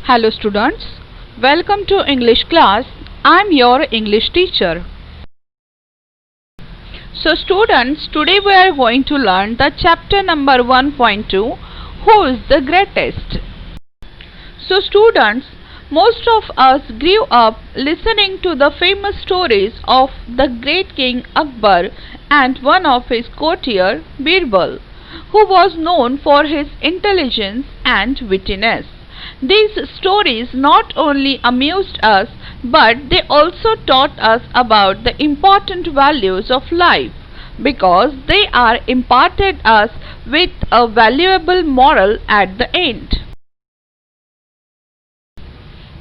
Hello students, welcome to English class. I am your English teacher. So students, today we are going to learn the chapter number 1.2, Who is the Greatest? So students, most of us grew up listening to the famous stories of the great King Akbar and one of his courtier, Birbal, who was known for his intelligence and wittiness. These stories not only amused us, but they also taught us about the important values of life, because they are imparted us with a valuable moral at the end.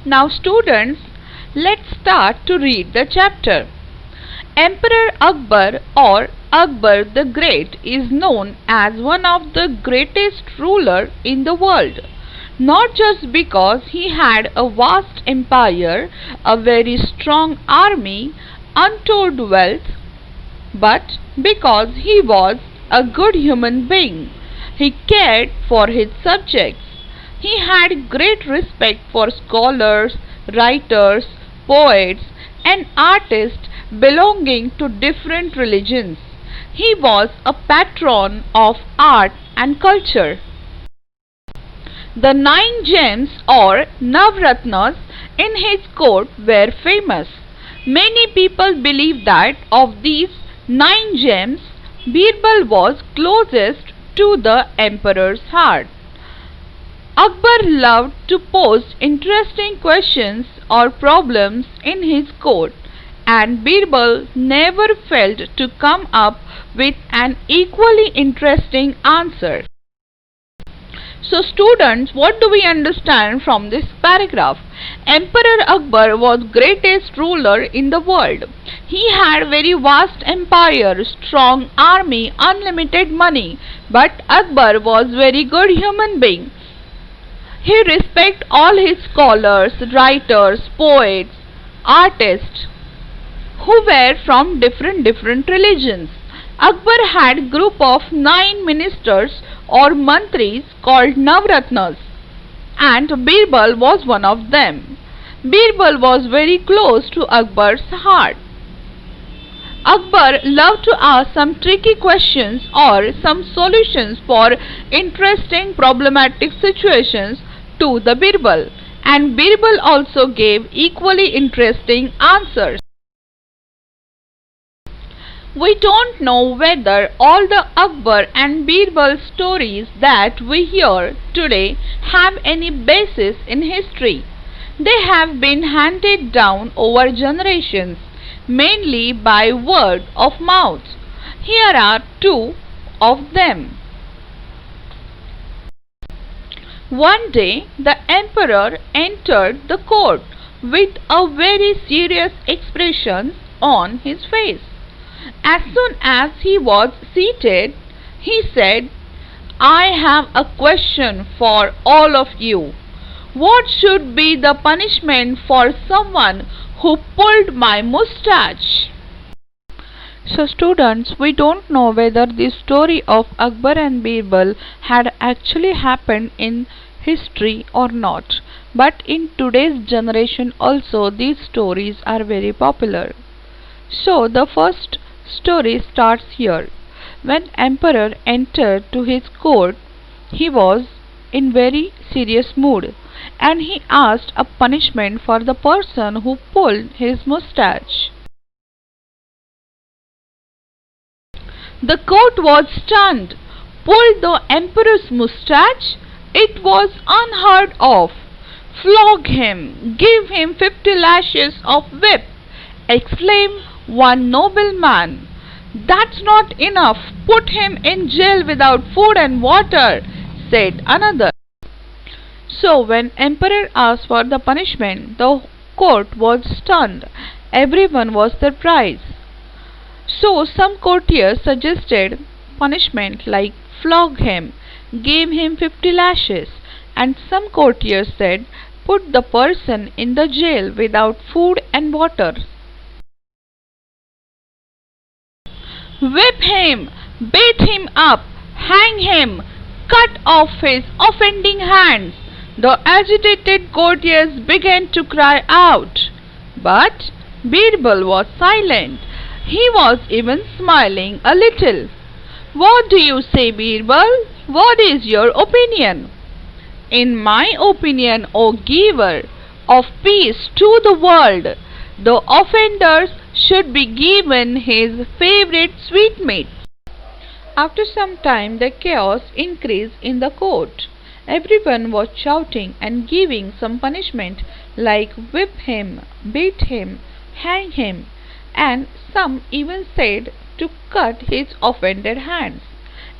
Now students, let's start to read the chapter. Emperor Akbar or Akbar the Great is known as one of the greatest rulers in the world, not just because he had a vast empire, a very strong army, untold wealth, but because he was a good human being. He cared for his subjects. He had great respect for scholars, writers, poets, and artists belonging to different religions. He was a patron of art and culture. The 9 gems or Navratnas in his court were famous. Many people believe that of these 9 gems, Birbal was closest to the emperor's heart. Akbar loved to pose interesting questions or problems in his court, and Birbal never failed to come up with an equally interesting answer. So students, what do we understand from this paragraph? Emperor Akbar was greatest ruler in the world. He had very vast empire, strong army, unlimited money, but Akbar was very good human being. He respected all his scholars, writers, poets, artists who were from different religions. Akbar had group of 9 ministers or mantris called Navratnas, and Birbal was one of them. Birbal was very close to Akbar's heart. Akbar loved to ask some tricky questions or some solutions for interesting problematic situations to the Birbal, and Birbal also gave equally interesting answers. We don't know whether all the Akbar and Birbal stories that we hear today have any basis in history. They have been handed down over generations, mainly by word of mouth. Here are 2 of them. One day the emperor entered the court with a very serious expression on his face. As soon as he was seated, he said, "I have a question for all of you. What should be the punishment for someone who pulled my mustache?" So students, we don't know whether the story of Akbar and Birbal had actually happened in history or not. But in today's generation also these stories are very popular. So the first story starts here. When emperor entered to his court, he was in very serious mood, and he asked a punishment for the person who pulled his mustache. The court was stunned. Pulled the emperor's mustache? It was unheard of. Flog him, give him 50 lashes of whip, exclaimed one nobleman. That's not enough. Put him in jail without food and water, said another. So when emperor asked for the punishment, the court was stunned. Everyone was surprised. So some courtiers suggested punishment like flog him, gave him 50 lashes, and some courtiers said put the person in the jail without food and water. Whip him, beat him up, hang him, cut off his offending hands, The agitated courtiers began to cry out. But Birbal was silent. He was even smiling a little. What do you say, Birbal? What is your opinion? In my opinion, O giver of peace to the world, the offenders should be given his favorite sweetmeats. After some time, the chaos increased in the court. Everyone was shouting and giving some punishment, like whip him, beat him, hang him, and some even said to cut his offended hands.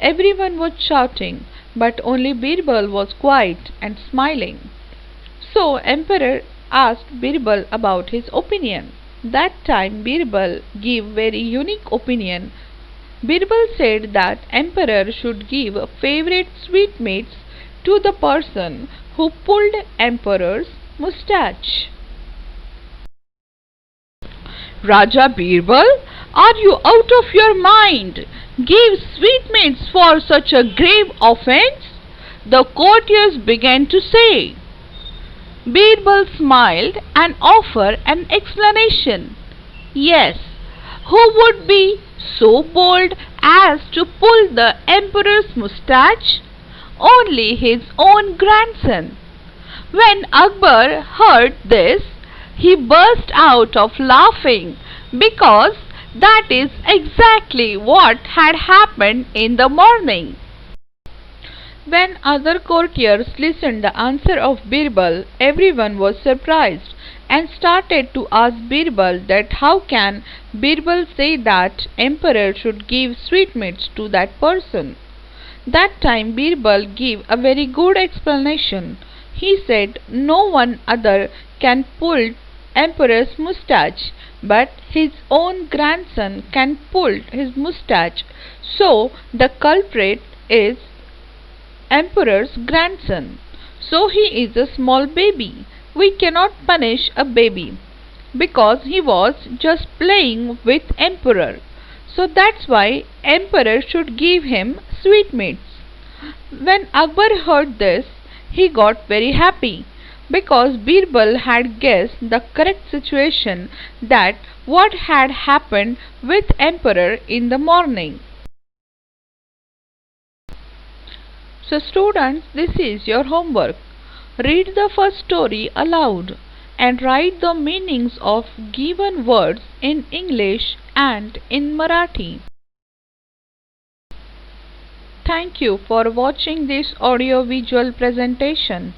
Everyone was shouting, but only Birbal was quiet and smiling. So Emperor asked Birbal about his opinion. That time Birbal gave very unique opinion. Birbal said that Emperor should give favorite sweetmeats to the person who pulled Emperor's moustache. Raja Birbal, are you out of your mind? Give sweetmeats for such a grave offence? The courtiers began to say. Birbal smiled and offered an explanation. Yes, who would be so bold as to pull the emperor's moustache? Only his own grandson. When Akbar heard this, he burst out of laughing because that is exactly what had happened in the morning. When other courtiers listened the answer of Birbal, everyone was surprised and started to ask Birbal that how can Birbal say that emperor should give sweetmeats to that person. That time Birbal gave a very good explanation. He said no one other can pull emperor's moustache, but his own grandson can pull his moustache. So the culprit is emperor's grandson. So he is a small baby. We cannot punish a baby because he was just playing with emperor. So that's why emperor should give him sweetmeats. When Akbar heard this, he got very happy because Birbal had guessed the correct situation, that what had happened with emperor in the morning. So students, this is your homework. Read the first story aloud and write the meanings of given words in English and in Marathi. Thank you for watching this audio-visual presentation.